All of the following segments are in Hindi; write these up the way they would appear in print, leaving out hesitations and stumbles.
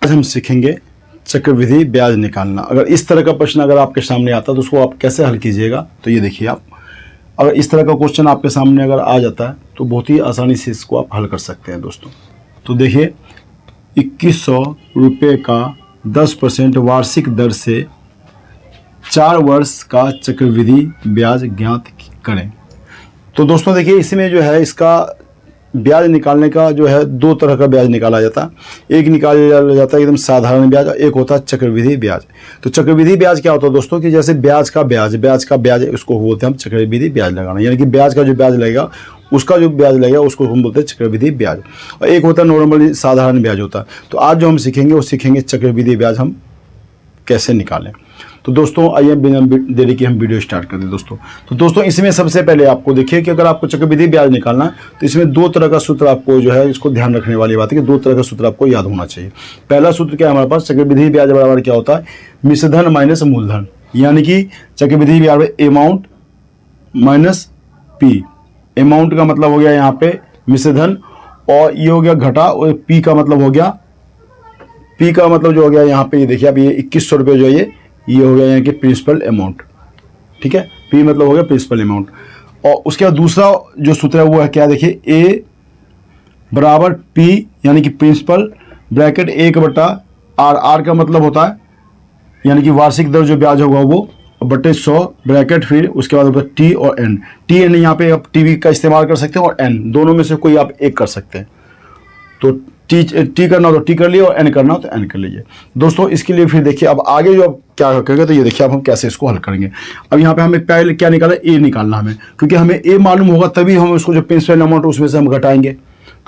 आज हम सीखेंगे चक्रवृद्धि ब्याज निकालना। अगर इस तरह का प्रश्न अगर आपके सामने आता है तो उसको आप कैसे हल कीजिएगा। तो ये देखिए, आप अगर इस तरह का क्वेश्चन आपके सामने अगर आ जाता है तो बहुत ही आसानी से इसको आप हल कर सकते हैं दोस्तों। तो देखिए, 2100 रुपये का 10% वार्षिक दर से 4 वर्ष का चक्रवृद्धि ब्याज ज्ञात करें। तो दोस्तों देखिए, इसमें जो है इसका ब्याज निकालने का जो है 2 तरह का ब्याज निकाला जाता है। एक निकाला जाता है एकदम साधारण ब्याज, एक होता है चक्रवृद्धि ब्याज। तो चक्रवृद्धि ब्याज क्या होता है दोस्तों कि जैसे ब्याज का ब्याज उसको बोलते हैं हम चक्रवृद्धि ब्याज लगाना, यानी कि ब्याज का जो ब्याज लगेगा उसका जो ब्याज लगेगा उसको हम बोलते हैं चक्रवृद्धि ब्याज। और एक होता है नॉर्मली साधारण ब्याज होता है। तो आज जो हम सीखेंगे वो सीखेंगे चक्रवृद्धि ब्याज हम कैसे निकालें। तो दोस्तों आइए बिना देरी के हम वीडियो स्टार्ट कर दें दोस्तों। तो दोस्तों इसमें सबसे पहले आपको देखिए कि अगर आपको चक्रवृद्धि ब्याज निकालना है तो इसमें 2 तरह का सूत्र आपको जो है इसको ध्यान रखने वाली बात है कि 2 तरह का सूत्र आपको याद होना चाहिए। पहला सूत्र क्या है हमारे पास, चक्रवृद्धि ब्याज बराबर क्या होता है, मिश्रधन माइनस मूलधन, यानी कि चक्रवृद्धि ब्याज अमाउंट माइनस पी। अमाउंट का मतलब हो गया यहाँ पे मिश्रधन और ये हो गया घटा, और पी का मतलब हो गया, पी का मतलब जो हो गया यहाँ पे ये देखिए, अब ये 2100 रुपये जो है ये हो गया यानी कि प्रिंसिपल अमाउंट। ठीक है, पी मतलब हो गया प्रिंसिपल अमाउंट। और उसके बाद दूसरा जो सूत्र है वो है क्या, देखिए ए बराबर पी यानी कि प्रिंसिपल ब्रैकेट 1/r। आर का मतलब होता है यानी कि वार्षिक दर जो ब्याज होगा वो बटे 100 ब्रैकेट, फिर उसके बाद टी और एन। टी एन यहाँ पे आप टी का इस्तेमाल कर सकते हैं और एन दोनों में से कोई आप एक कर सकते हैं। तो टी करना हो तो टी कर लिए और एन करना हो तो एन कर लीजिए दोस्तों। इसके लिए फिर देखिए अब आगे जो अब क्या करेंगे तो ये देखिए अब हम कैसे इसको हल करेंगे। अब यहाँ पे हमें पहले क्या निकाला, ए निकालना हमें, क्योंकि हमें ए मालूम होगा तभी हम उसको जो प्रिंसिपल अमाउंट उसमें से हम घटाएंगे।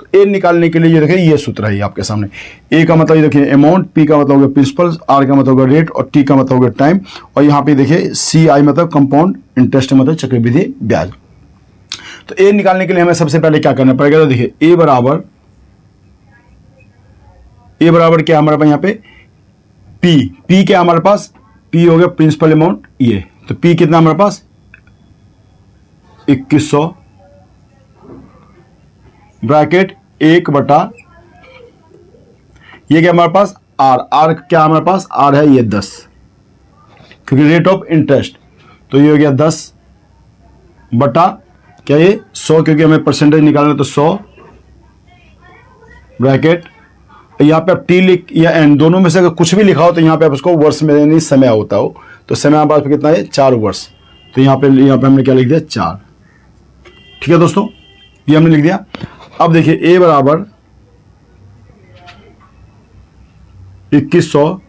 तो ए निकालने के लिए ये देखिए ये सूत्र है आपके सामने। ए का मतलब ये देखिए अमाउंट, पी का मतलब होगा प्रिंसिपल, आर का मतलब होगा रेट और टी का मतलब होगा टाइम, और यहाँ पे देखिए सी आई मतलब कंपाउंड इंटरेस्ट मतलब चक्रवृद्धि ब्याज। तो ए निकालने के लिए हमें सबसे पहले क्या करना पड़ेगा, तो देखिए ए बराबर क्या हमारे पास यहाँ पे पी क्या हमारे पास, पी हो गया प्रिंसिपल अमाउंट ये। तो पी कितना हमारे पास 2100 ब्रैकेट 1/, ये क्या हमारे पास आर क्या हमारे पास, आर है ये 10 क्योंकि रेट ऑफ इंटरेस्ट। तो ये हो गया 10 बटा क्या ये 100, क्योंकि हमें परसेंटेज निकालना है तो 100 ब्रैकेट, यहाँ पे आप टी लिख या एन दोनों में से अगर कुछ भी लिखा हो तो यहाँ पे आप उसको वर्ष में यानी समय होता हो, तो समय हमारे पास कितना है 4 वर्ष। तो यहाँ पे हमने क्या लिख दिया 4। ठीक है दोस्तों, ये हमने लिख दिया। अब देखिए ए बराबर 2100।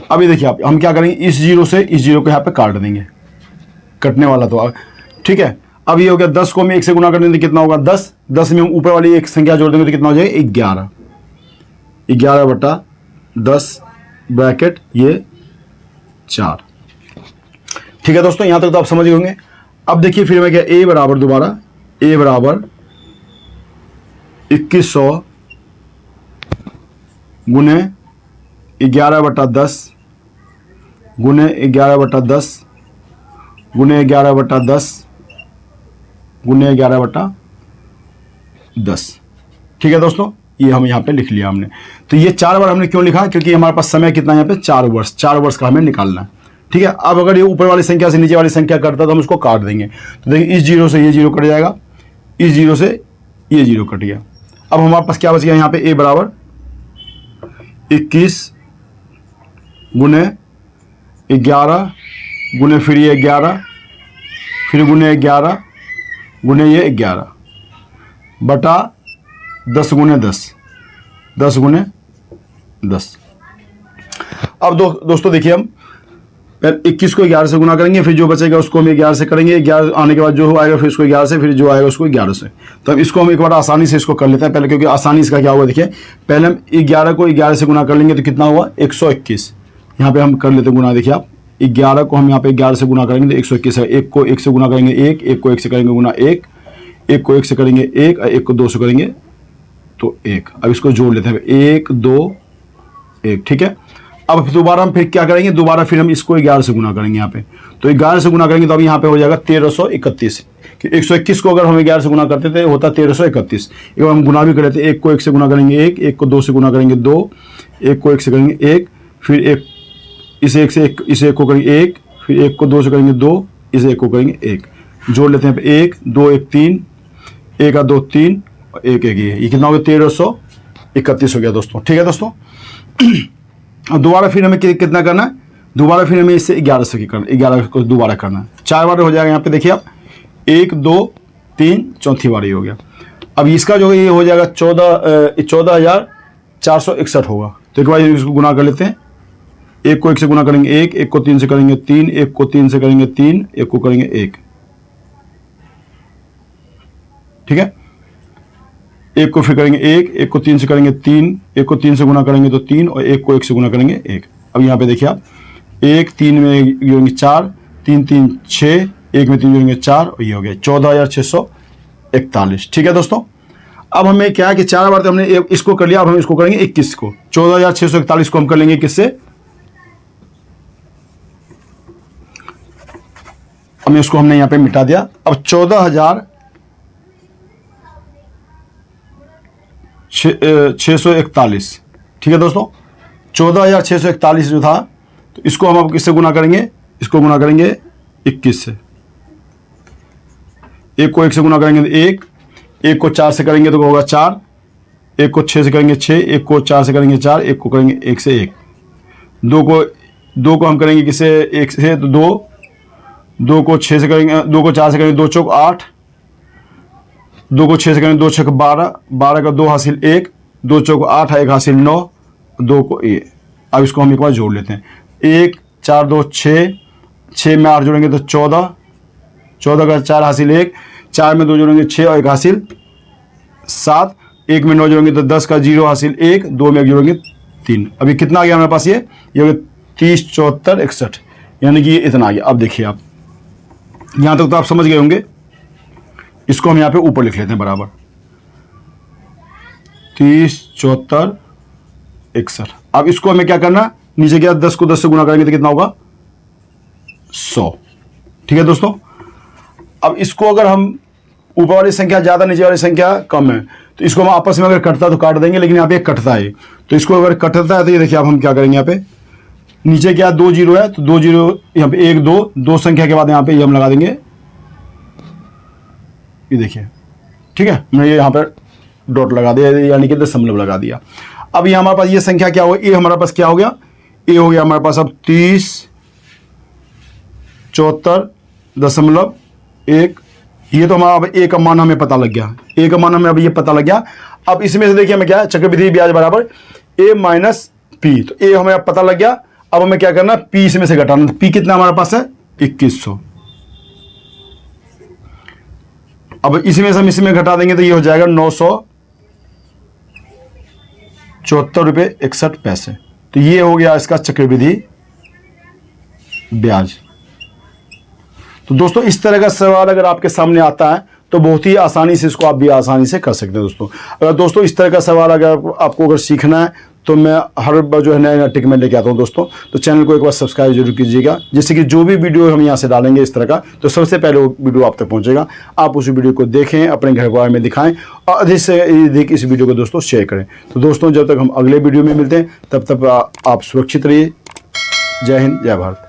अभी देखिए आप हम क्या करेंगे, इस जीरो से इस जीरो को यहाँ पे काट देंगे, कटने वाला तो ठीक है। अब ये हो गया 10 को हम 1 से गुना कर देंगे तो कितना होगा 10, 10 में हम ऊपर वाली एक संख्या जोड़ देंगे तो कितना हो जाएगा 11, 11/10 ब्रैकेट ये 4। ठीक है दोस्तों, यहां तक तो आप समझ गए होंगे। अब देखिए फिर मैं क्या, ए बराबर दोबारा ए बराबर 2100 गुने 11/10 गुने 11/10 गुने 11/10 गुने 11/10। ठीक है दोस्तों, ये हम यहाँ पे लिख लिया हमने। तो ये 4 बार हमने क्यों लिखा, क्योंकि हमारे पास समय कितना है यहाँ पे 4 वर्ष, 4 वर्ष का हमें निकालना है। ठीक है, अब अगर ये ऊपर वाली संख्या से नीचे वाली संख्या करता तो हम इसको काट देंगे। तो देखिए इस जीरो से ये जीरो कट जाएगा, इस जीरो से ये जीरो कट गया। अब हमारे पास क्या बच गया यहाँ पे, ए बराबर 21 गुने 11 गुने फिर ये 11 फिर गुने 11 गुने ये 11 बटा 10 गुने 10, 10 गुने 10। अब दोस्तों देखिए हम पहले 21 को 11 से गुना करेंगे, फिर जो बचेगा उसको हम 11 से करेंगे, 11 आने के बाद जो आएगा फिर उसको 11 से, फिर जो आएगा उसको 11 से। तो अब इसको हम एक बार आसानी से इसको कर लेते हैं पहले, क्योंकि आसानी इसका क्या होगा देखिए, पहले हम 11 को 11 से गुना कर लेंगे तो कितना हुआ 121। यहाँ पे हम कर लेते हैं गुना, देखिए आप 11 को हम यहाँ पे 11 से गुना करेंगे तो 121 है। 1 को 1 से गुना करेंगे 1, 1 को 1 से करेंगे गुना 1, 1 को 1 से करेंगे 1, 1 को 2 से करेंगे तो 1। अब इसको जोड़ लेते हैं 1 2 1। ठीक है, अब दोबारा हम फिर क्या करेंगे, दोबारा फिर हम इसको 11 से गुना करेंगे यहाँ पे। तो 11 से गुना करेंगे तो अब यहाँ पे हो जाएगा 1331। 121 को अगर हम 11 से गुना करते थे होता 1331। एक बार हम गुना भी कर लेते हैं, 1 को 1 से गुना करेंगे 1, 1 को 2 से गुना करेंगे 2, 1 को 1 से करेंगे 1, फिर 1 इसे 1 से 1 इसे 1 को करेंगे 1, फिर 1 को 2 से करेंगे 2, इसे 1 को करेंगे 1, जोड़ लेते हैं 1 2 1 3, 1 का 2 3 और 1 1 ये कितना हो गया 1331 हो गया दोस्तों। ठीक है दोस्तों। अब दोबारा फिर हमें कितना करना है, दोबारा फिर हमें इससे 11 से करना, 11 को दोबारा करना है। 4 बार हो जाएगा यहाँ पे देखिए आप, 1 2 3 चौथी बार ये हो गया। अब इसका जो है ये हो जाएगा 14,461 होगा। तो एक बार इसको गुना कर लेते हैं, 1 को 1 से गुना करेंगे 1, 1 को 3 से करेंगे 3, 1 को 3 से करेंगे 3, 1 को करेंगे 1। ठीक है, 1 को फिर करेंगे 1, 1 को 3 से करेंगे 3, 1 को 3 से गुना करेंगे तो 3 और 1 को 1 से गुना करेंगे 1। अब यहाँ पे देखिए आप 1 3 में जोड़ेंगे 4, 3 3 6, 1 में 3 जोड़ेंगे 4 और ये हो गया 14,641। ठीक है दोस्तों। अब हमें क्या है कि 4 बार तो हमने इसको कर लिया, अब हम इसको करेंगे 21 को। 14,641 को हम कर लेंगे किससे, अब इसको हमने यहाँ पे मिटा दिया। अब 14,641। ठीक है दोस्तों, 14,641 जो था, तो इसको हम अब किससे गुना करेंगे, इसको गुना करेंगे 21 से। 1 को 1 से गुना करेंगे तो 1, 1 को 4 से करेंगे तो होगा 4, 1 को 6 से करेंगे 6, 1 को 4 से करेंगे 4, 1 को करेंगे 1 से 1। 2 को हम करेंगे किससे 1 से तो 2, 2 को 6 से करेंगे, 2 को 4 से करेंगे 2 चौक 8, 2 को 6 से करेंगे 2 छक 12, 12 का 2 हासिल 1, 2 चौक 8 1 हासिल 9, 2 को ये। अब इसको हम एक बार जोड़ लेते हैं, 1 4 2 6, 6 में 8 जोड़ेंगे तो 14, 14 का 4 हासिल 1, 4 में 2 जोड़ेंगे 6 और 1 हासिल 7, 1 में 9 जोड़ेंगे तो 10 का 0 हासिल 1, 2 में 1 जोड़ेंगे 3। अभी कितना आ गया हमारे पास, ये हो गया 30 74 61, यानी कि ये इतना आ गया। अब देखिए आप यहाँ तक तो आप समझ गए होंगे। इसको हम यहाँ पे ऊपर लिख लेते हैं बराबर 30 74 61। अब इसको हमें क्या करना, नीचे क्या 10 को 10 से गुना करेंगे तो कितना होगा 100। ठीक है दोस्तों। अब इसको अगर हम ऊपर वाली संख्या ज़्यादा नीचे वाली संख्या कम है तो इसको हम आपस में अगर कटता तो काट देंगे, लेकिन यहाँ पे कटता है, तो इसको अगर कटता है तो ये देखिए अब हम क्या करेंगे, यहाँ पे नीचे क्या 2 जीरो है तो 2 जीरो यहाँ पे 1 2 2 संख्या के बाद यहाँ पे ये हम लगा देंगे, ये देखिए। ठीक है, मैं ये यहाँ पर डॉट लगा दिया, यानी कि दशमलव लगा दिया। अब ये हमारे पास ये संख्या क्या होगा, ये हमारे पास क्या हो गया, ये हो गया हमारे पास अब 30 74.1। ये तो हमारा अब ए का मान हमें पता लग गया, ए का मान हमें अब ये पता लग गया। अब इसमें से देखिए हमें क्या है, चक्रवृद्धि ब्याज बराबर ए माइनस पी, तो ए हमें अब पता लग गया। अब हमें क्या करना, पी इसमें से घटाना, तो पी कितना हमारे पास है 2100। अब इसमें से हम इसमें घटा देंगे तो ये हो जाएगा 974.61 रुपये। तो ये हो गया इसका चक्रवृद्धि ब्याज। तो दोस्तों इस तरह का सवाल अगर आपके सामने आता है तो बहुत ही आसानी से इसको आप भी आसानी से कर सकते हैं दोस्तों। अगर दोस्तों इस तरह का सवाल अगर आपको अगर सीखना है तो मैं हर बार जो है नया टिक में लेके आता हूं दोस्तों। तो चैनल को एक बार सब्सक्राइब जरूर कीजिएगा, जिससे कि जो भी वीडियो हम यहाँ से डालेंगे इस तरह का, तो सबसे पहले वो वीडियो आप तक पहुँचेगा। आप उस वीडियो को देखें, अपने घर बार में दिखाएं और अधिक से अधिक इस वीडियो को दोस्तों शेयर करें। तो दोस्तों जब तक हम अगले वीडियो में मिलते हैं तब तक आप सुरक्षित रहिए। जय हिंद, जय भारत।